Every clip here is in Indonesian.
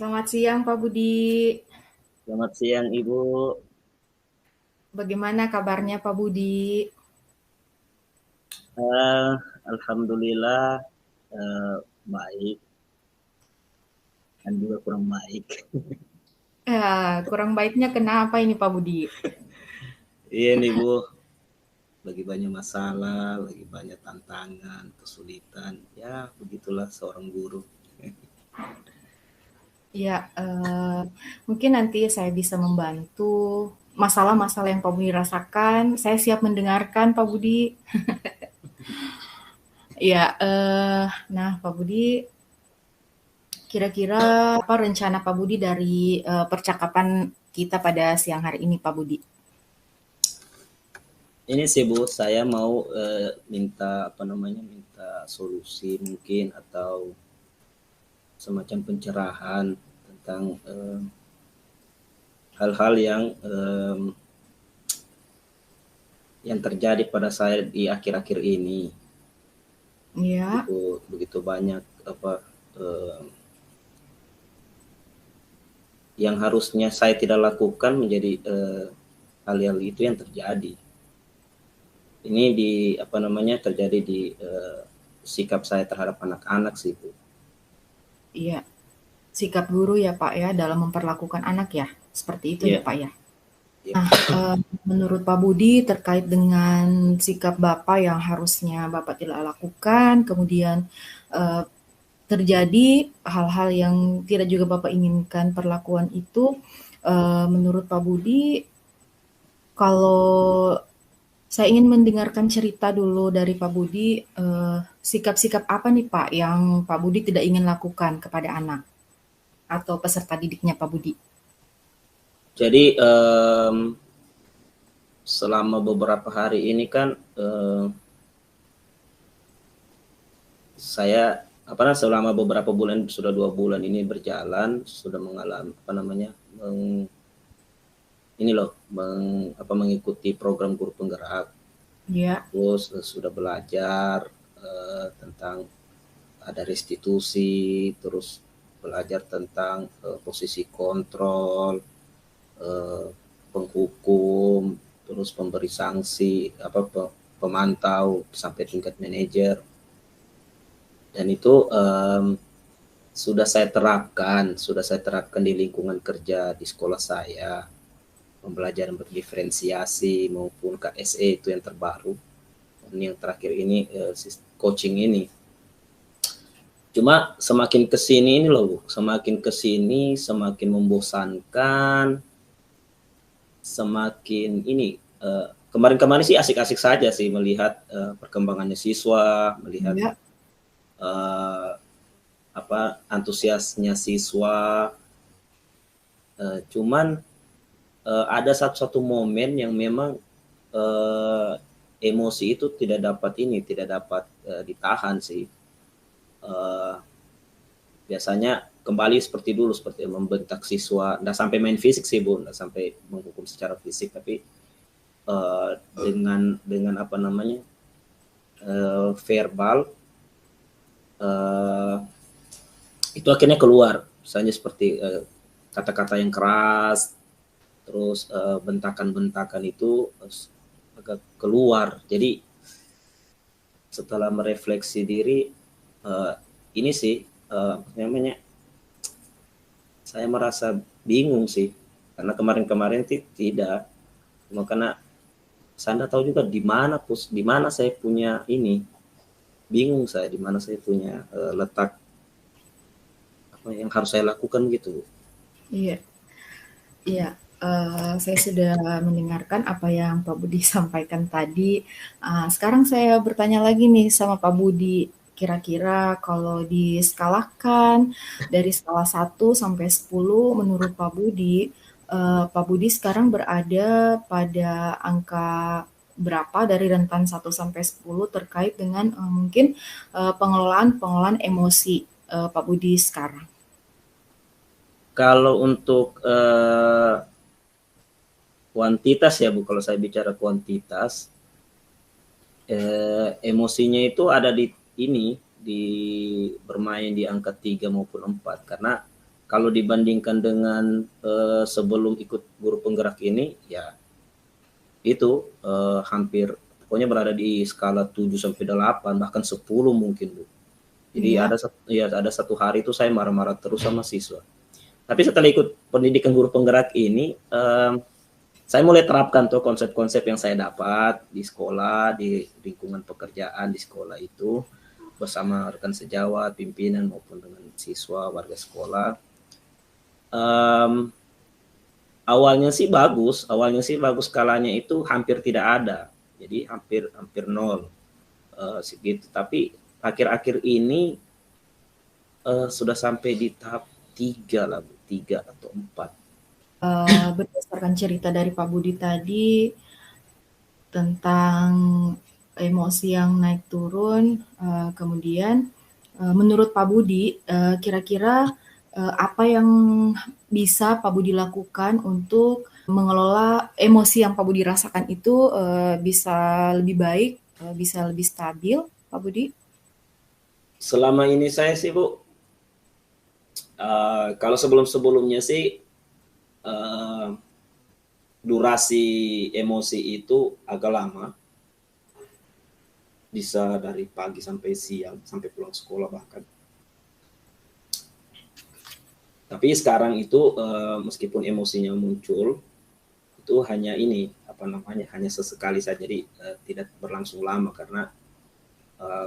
Selamat siang Pak Budi. Selamat siang Ibu. Bagaimana kabarnya Pak Budi? Eh, Alhamdulillah eh, baik dan juga kurang baik. Kurang baiknya kenapa ini Pak Budi? Iya nih Bu, lagi banyak masalah, lagi banyak tantangan, kesulitan. Ya begitulah seorang guru. Ya, mungkin nanti saya bisa membantu masalah-masalah yang Pak Budi rasakan. Saya siap mendengarkan Pak Budi. Ya, nah Pak Budi, kira-kira apa rencana Pak Budi dari percakapan kita pada siang hari ini Pak Budi? Ini sih Bu, saya mau minta apa namanya, minta solusi mungkin atau semacam pencerahan tentang hal-hal yang terjadi pada saya di akhir-akhir ini. Ya, Begitu banyak apa eh, yang harusnya saya tidak lakukan menjadi hal-hal itu yang terjadi. Ini di apa namanya terjadi di sikap saya terhadap anak-anak sih Bu. iya. Sikap guru ya Pak ya dalam memperlakukan anak ya. Seperti itu ya Iya, Pak ya. iya. Nah, menurut Pak Budi terkait dengan sikap Bapak yang harusnya Bapak tidak lakukan, kemudian eee, terjadi hal-hal yang tidak juga Bapak inginkan perlakuan itu, menurut Pak Budi, kalau saya ingin mendengarkan cerita dulu dari Pak Budi, sikap-sikap apa nih Pak yang Pak Budi tidak ingin lakukan kepada anak atau peserta didiknya Pak Budi? Jadi selama beberapa hari ini kan saya selama beberapa bulan, sudah 2 bulan ini berjalan, sudah mengalami apa namanya ini loh mengikuti program guru penggerak. Ya, Terus sudah belajar tentang ada restitusi, terus belajar tentang posisi kontrol, eh, penghukum, terus pemberi sanksi, pemantau sampai tingkat manajer. Dan itu sudah saya terapkan di lingkungan kerja di sekolah saya, pembelajaran berdiferensiasi maupun KSE itu yang terbaru. Dan yang terakhir ini coaching ini. Cuma semakin kesini ini loh, semakin kesini semakin membosankan, semakin ini kemarin-kemarin sih asik-asik saja sih melihat perkembangannya siswa, melihat ya, uh, antusiasnya siswa. Cuman ada satu-satu momen yang memang uh, emosi itu tidak dapat ditahan sih. Uh, Biasanya kembali seperti dulu, seperti membentak siswa, nggak sampai main fisik sih Bu, nggak sampai menghukum secara fisik, tapi dengan apa namanya verbal, uh, itu akhirnya keluar, misalnya seperti kata-kata yang keras, terus bentakan-bentakan itu agak keluar. Jadi setelah merefleksi diri, ini sih namanya saya merasa bingung sih, karena kemarin-kemarin tidak, cuma karena saya tidak tahu juga di mana saya punya ini, bingung saya di mana saya punya letak apa yang harus saya lakukan gitu. iya. Iya, saya sudah mendengarkan apa yang Pak Budi sampaikan tadi. Sekarang saya bertanya lagi nih sama Pak Budi, kira-kira kalau diskalakan dari skala 1 sampai 10, menurut Pak Budi, Pak Budi sekarang berada pada angka berapa dari rentan 1 sampai 10 terkait dengan, mungkin, pengelolaan emosi, Pak Budi sekarang? Kalau untuk kuantitas ya Bu, kalau saya bicara kuantitas, emosinya itu ada di ini, di bermain di angka 3 maupun 4, karena kalau dibandingkan dengan sebelum ikut guru penggerak ini, ya itu hampir pokoknya berada di skala 7 sampai 8 bahkan 10 mungkin, Bu. Jadi Iya. ada satu hari itu saya marah-marah terus sama siswa. Tapi setelah ikut pendidikan guru penggerak ini, saya mulai terapkan tuh konsep-konsep yang saya dapat di sekolah, di lingkungan pekerjaan di sekolah itu, bersama rekan sejawat, pimpinan maupun dengan siswa, warga sekolah. Awalnya sih bagus, skalanya itu hampir tidak ada, jadi hampir nol segitu. Tapi akhir-akhir ini sudah sampai di tahap 3 lah, 3 atau 4. Berdasarkan cerita dari Pak Budi tadi tentang emosi yang naik turun, kemudian menurut Pak Budi, kira-kira apa yang bisa Pak Budi lakukan untuk mengelola emosi yang Pak Budi rasakan itu bisa lebih baik, bisa lebih stabil, Pak Budi? Selama ini saya sih, Bu, kalau sebelum-sebelumnya sih durasi emosi itu agak lama, bisa dari pagi sampai siang, sampai pulang sekolah bahkan. Tapi sekarang itu meskipun emosinya muncul, itu hanya ini, apa namanya, hanya sesekali saja, jadi tidak berlangsung lama karena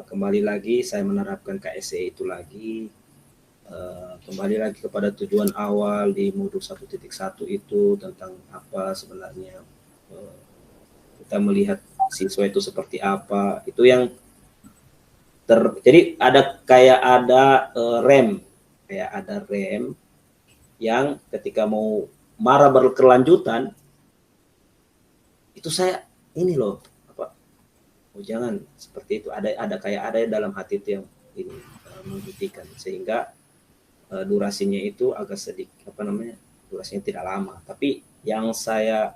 kembali lagi saya menerapkan KSE itu lagi, kembali lagi kepada tujuan awal di modul 1.1 itu tentang apa sebenarnya kita melihat siswa itu seperti apa, itu yang jadi ada rem yang ketika mau marah berkelanjutan itu saya ini loh, apa, oh jangan seperti itu, ada dalam hati itu yang ini menghentikan, sehingga durasinya itu agak sedikit, apa namanya, durasinya tidak lama. Tapi yang saya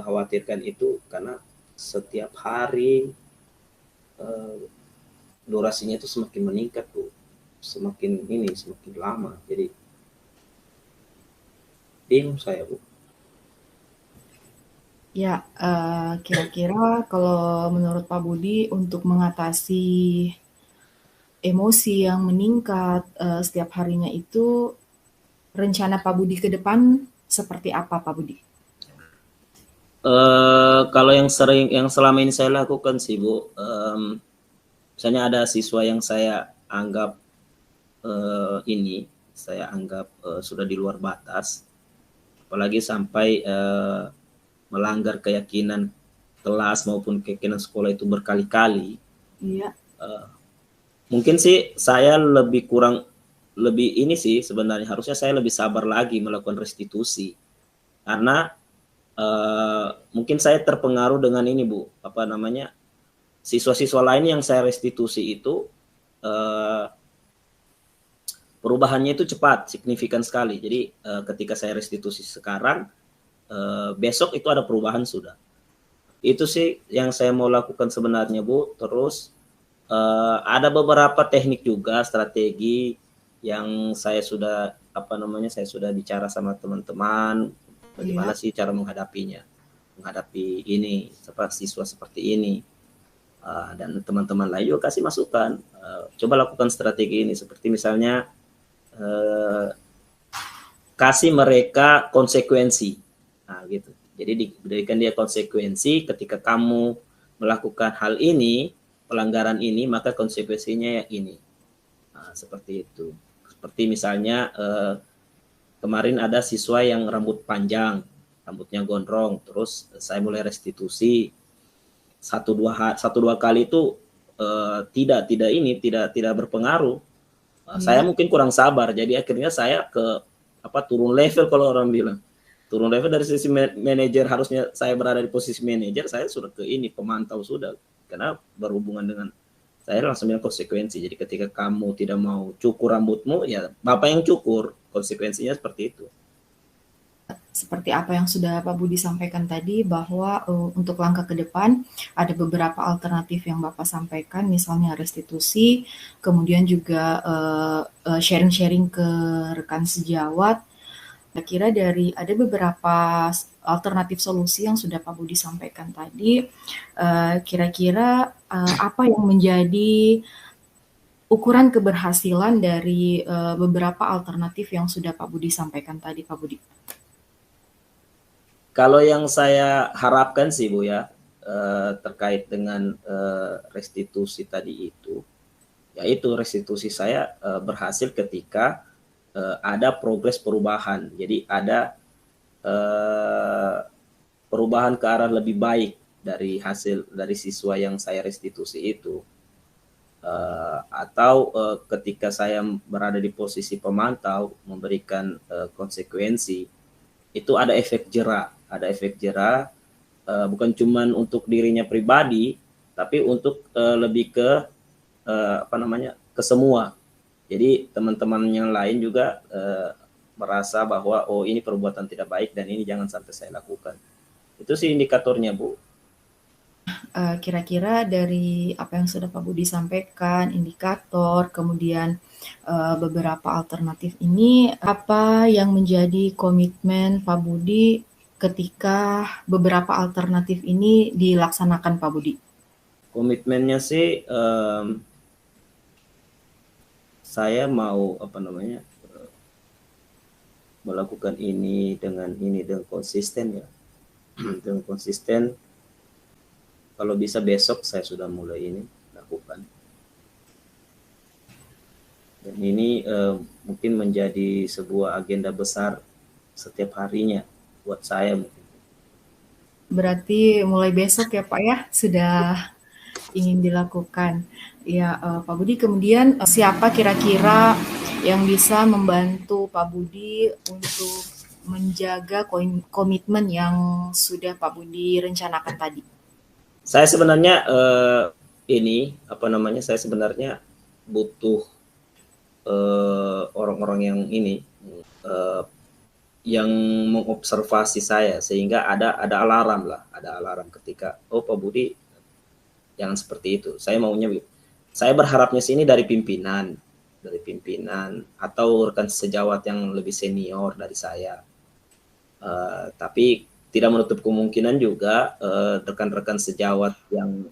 khawatirkan itu karena setiap hari durasinya itu semakin meningkat, Bu, semakin lama, jadi bingung saya, Bu. Ya, kira-kira kalau menurut Pak Budi untuk mengatasi emosi yang meningkat setiap harinya itu, rencana Pak Budi ke depan seperti apa, Pak Budi? Kalau yang selama ini saya lakukan sih, Bu, misalnya ada siswa yang saya anggap sudah di luar batas, apalagi sampai melanggar keyakinan kelas maupun keyakinan sekolah itu berkali-kali. Iya. Mungkin sih saya lebih ini sih, sebenarnya harusnya saya lebih sabar lagi melakukan restitusi, karena mungkin saya terpengaruh dengan ini, Bu, apa namanya, siswa-siswa lain yang saya restitusi itu perubahannya itu cepat, signifikan sekali. Jadi ketika saya restitusi sekarang, besok itu ada perubahan sudah. Itu sih yang saya mau lakukan sebenarnya, Bu. Terus ada beberapa teknik juga, strategi yang saya sudah bicara sama teman-teman, bagaimana Iya. sih cara menghadapi ini, siswa seperti ini. Dan teman-teman lain juga kasih masukan, coba lakukan strategi ini, seperti misalnya kasih mereka konsekuensi, nah gitu. Jadi diberikan dia konsekuensi, ketika kamu melakukan hal ini, pelanggaran ini, maka konsekuensinya ini. Nah, seperti itu. Seperti misalnya kemarin ada siswa yang rambut panjang, rambutnya gondrong, terus saya mulai restitusi satu dua kali itu tidak berpengaruh. Saya Iya. mungkin kurang sabar, jadi akhirnya saya turun level, kalau orang bilang turun level dari sisi manajer, harusnya saya berada di posisi manajer, saya sudah ke ini pemantau sudah, karena berhubungan dengan saya langsung bilang konsekuensi. Jadi ketika kamu tidak mau cukur rambutmu, ya bapak yang cukur, konsekuensinya seperti itu. seperti apa yang sudah Pak Budi sampaikan tadi bahwa untuk langkah ke depan ada beberapa alternatif yang Bapak sampaikan, misalnya restitusi, kemudian juga sharing-sharing ke rekan sejawat. Kira dari ada beberapa alternatif solusi yang sudah Pak Budi sampaikan tadi, kira-kira apa yang menjadi ukuran keberhasilan dari beberapa alternatif yang sudah Pak Budi sampaikan tadi, Pak Budi? Kalau yang saya harapkan sih Bu ya, terkait dengan restitusi tadi itu, yaitu restitusi saya berhasil ketika ada progres perubahan. Jadi ada perubahan ke arah lebih baik dari hasil dari siswa yang saya restitusi itu. Atau ketika saya berada di posisi pemantau memberikan konsekuensi, itu ada efek jera, bukan cuma untuk dirinya pribadi, tapi untuk lebih ke ke semua. Jadi teman-teman yang lain juga merasa bahwa oh ini perbuatan tidak baik dan ini jangan sampai saya lakukan. Itu sih indikatornya Bu. Kira-kira dari apa yang sudah Pak Budi sampaikan, indikator, kemudian beberapa alternatif ini, apa yang menjadi komitmen Pak Budi ketika beberapa alternatif ini dilaksanakan, Pak Budi? Komitmennya sih saya mau melakukan ini dengan konsisten ya. Dengan konsisten, kalau bisa besok saya sudah mulai ini lakukan. Dan ini mungkin menjadi sebuah agenda besar setiap harinya buat saya mungkin. Berarti mulai besok ya Pak ya, sudah ingin dilakukan. Ya, Pak Budi, kemudian siapa kira-kira yang bisa membantu Pak Budi untuk menjaga komitmen yang sudah Pak Budi rencanakan tadi? Saya sebenarnya saya sebenarnya butuh orang-orang yang yang mengobservasi saya sehingga ada alarm ketika oh Pak Budi jangan seperti itu. Saya berharapnya sini dari pimpinan atau rekan sejawat yang lebih senior dari saya. Tapi tidak menutup kemungkinan juga rekan-rekan sejawat yang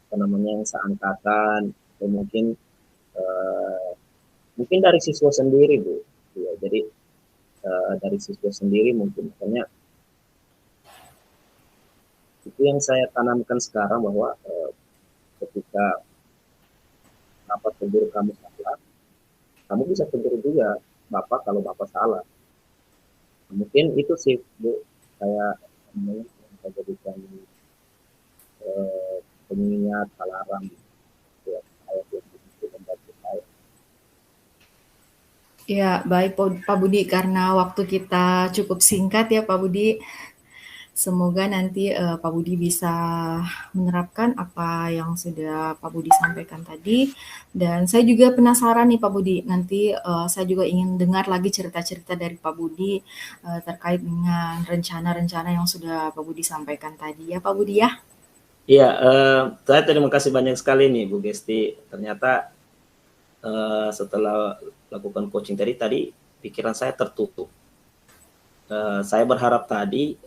yang seangkatan atau mungkin dari siswa sendiri Bu. Ya, jadi dari siswa sendiri mungkin makanya itu yang saya tanamkan sekarang bahwa ketika Bapak tegur kamu salah, kamu bisa tegur juga Bapak kalau Bapak salah. Mungkin itu sih Bu, saya jadikan pengingat alarm buat saya untuk membantu saya. Ya, baik Pak Budi, karena waktu kita cukup singkat ya Pak Budi. Semoga nanti Pak Budi bisa menerapkan apa yang sudah Pak Budi sampaikan tadi. Dan saya juga penasaran nih Pak Budi, nanti saya juga ingin dengar lagi cerita-cerita dari Pak Budi terkait dengan rencana-rencana yang sudah Pak Budi sampaikan tadi ya Pak Budi ya. Iya, saya terima kasih banyak sekali nih Bu Gesti. Ternyata setelah lakukan coaching tadi pikiran saya tertutup. Saya berharap tadi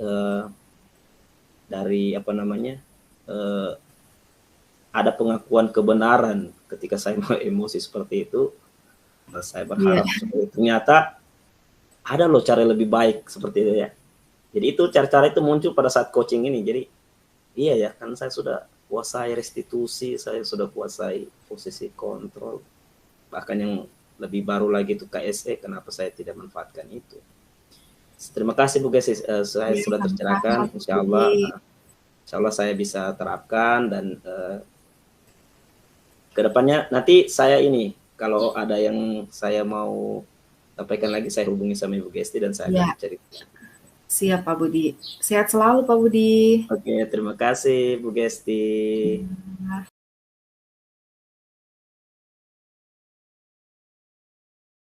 dari ada pengakuan kebenaran ketika saya emosi seperti itu. Saya berharap seperti itu. Ternyata ada loh cara lebih baik seperti itu ya. Jadi itu cara-cara itu muncul pada saat coaching ini. Jadi iya ya, kan saya sudah kuasai restitusi, saya sudah kuasai posisi kontrol. Bahkan yang lebih baru lagi itu KSE, kenapa saya tidak manfaatkan itu? Terima kasih Bu Gesi, saya sudah tercerahkan. Insya Allah saya bisa terapkan dan kedepannya nanti saya ini kalau ada yang saya mau sampaikan lagi saya hubungi sama Ibu Gesti dan saya akan cerita. Siap Pak Budi. Sehat selalu Pak Budi. Oke, terima kasih Bu Gesti.